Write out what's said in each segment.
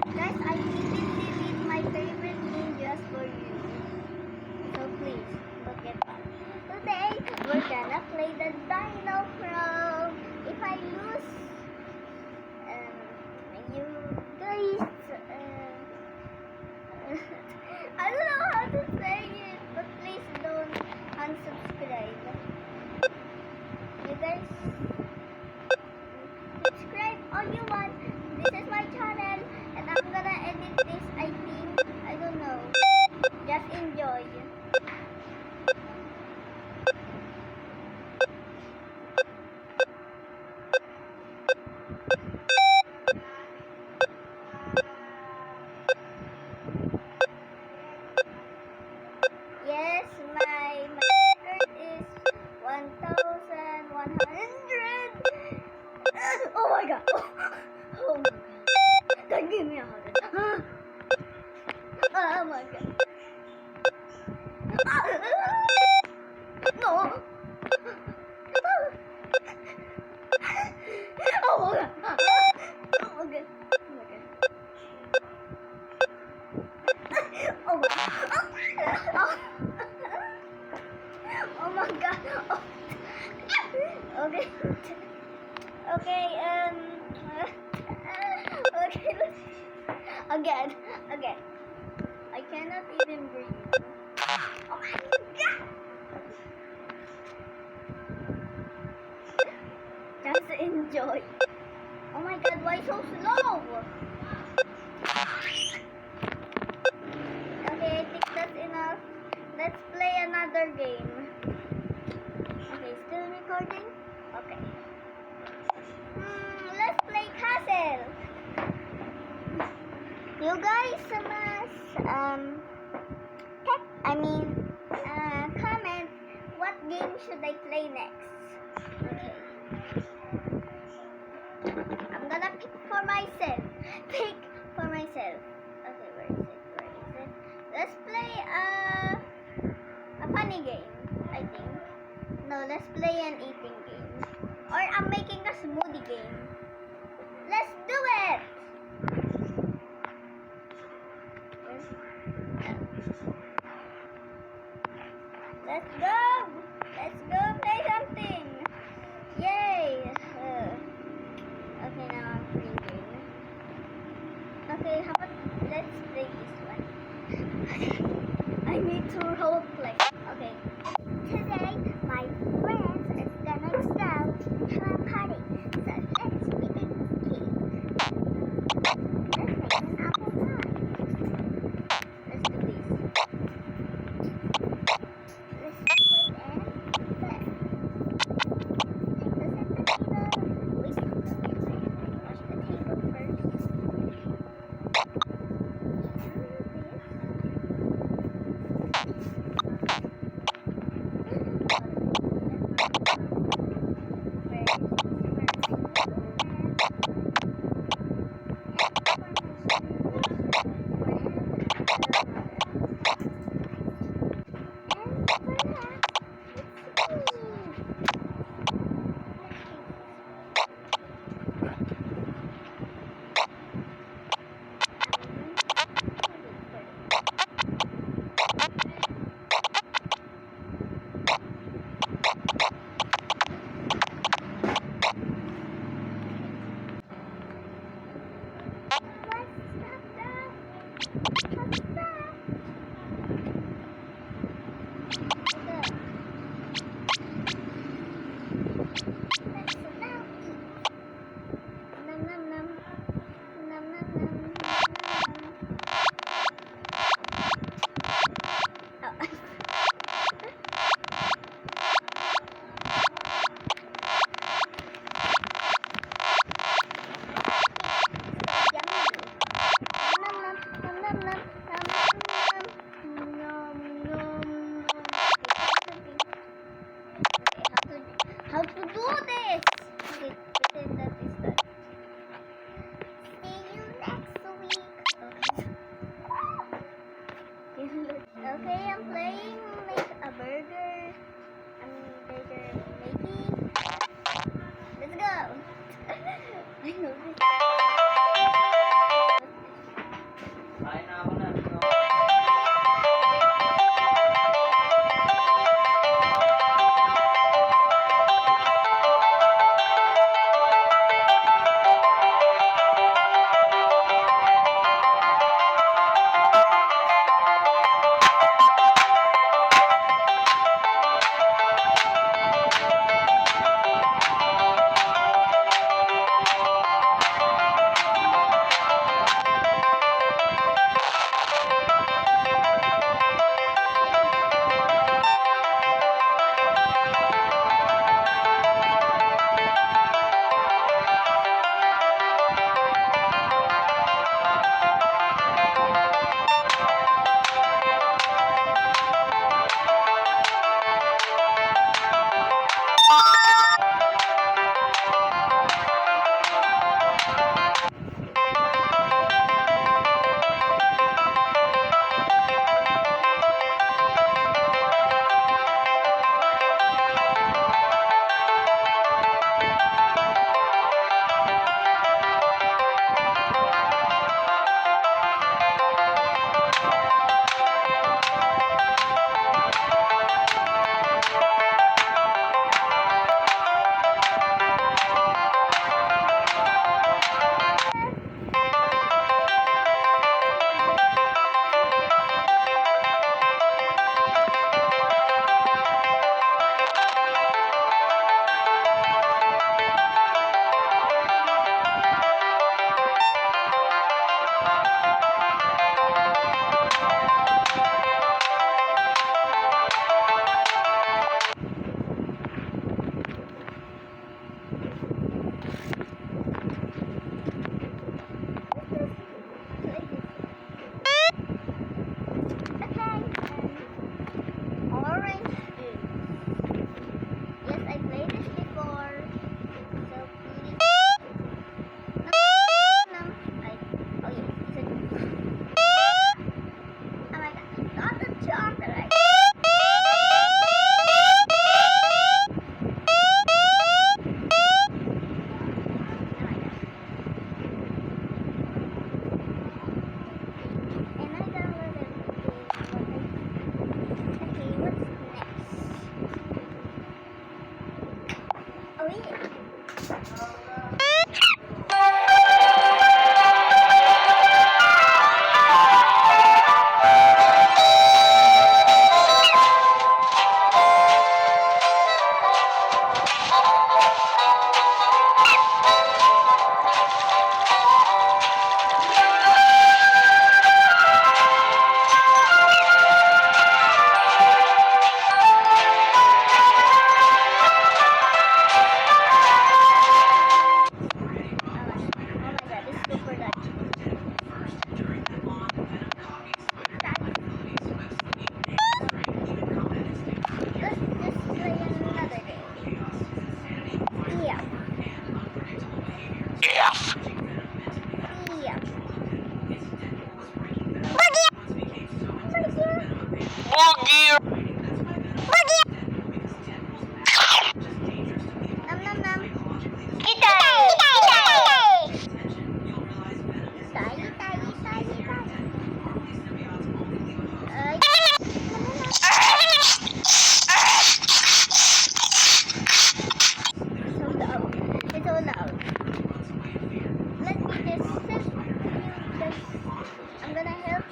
Guys, I didn't delete my favorite game just for you. So please, look at that. Today, we're gonna play the Dino Crown. If I lose, you guys, I don't know how to say it, but please don't unsubscribe. You guys, subscribe all you want. This is my channel, and I'm gonna edit this, I think. I don't know. Just enjoy. Yes, my record is 1,100. Oh my god. Oh my god. Don't give me a heart attack. Oh my god. No. Oh my god. Oh my god. Oh my god. Oh. Oh my god. Oh. Okay. Okay, okay, again. I cannot even breathe. Oh my god. Just enjoy. Oh my god, why so slow? Okay, I think that's enough. Let's play another game. Okay, still recording? Okay. Let's play Castle. You guys comment what game should I play next. Okay. I'm gonna pick for myself. Okay, where is it? Let's play a funny game, I think. No, let's play an eating game. Or I'm making a smoothie game. Let's do it! Let's go! Let's go play something! Yay! Okay, now I'm thinking. Okay, how about let's play this one. I need to role play. Okay. Today, my friends is gonna go to a party. So let's make a cake. Let's make an apple pie. Let's do this. Let's do it and set. Take the set the table. Waste the wash the table first.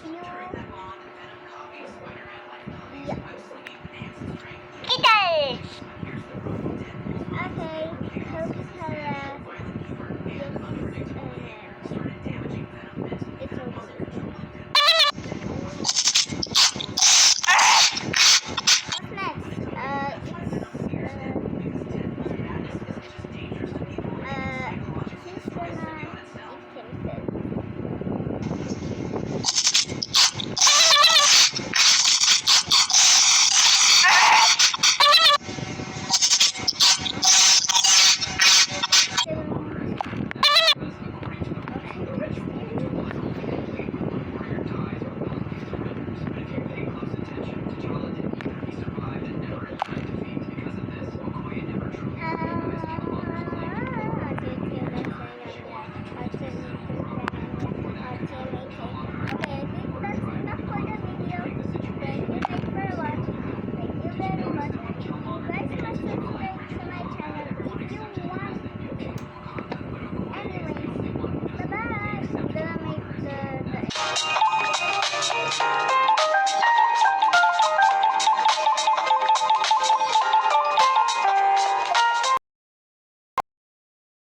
you. Yeah. It does. Okay, Coca-Cola. Yes,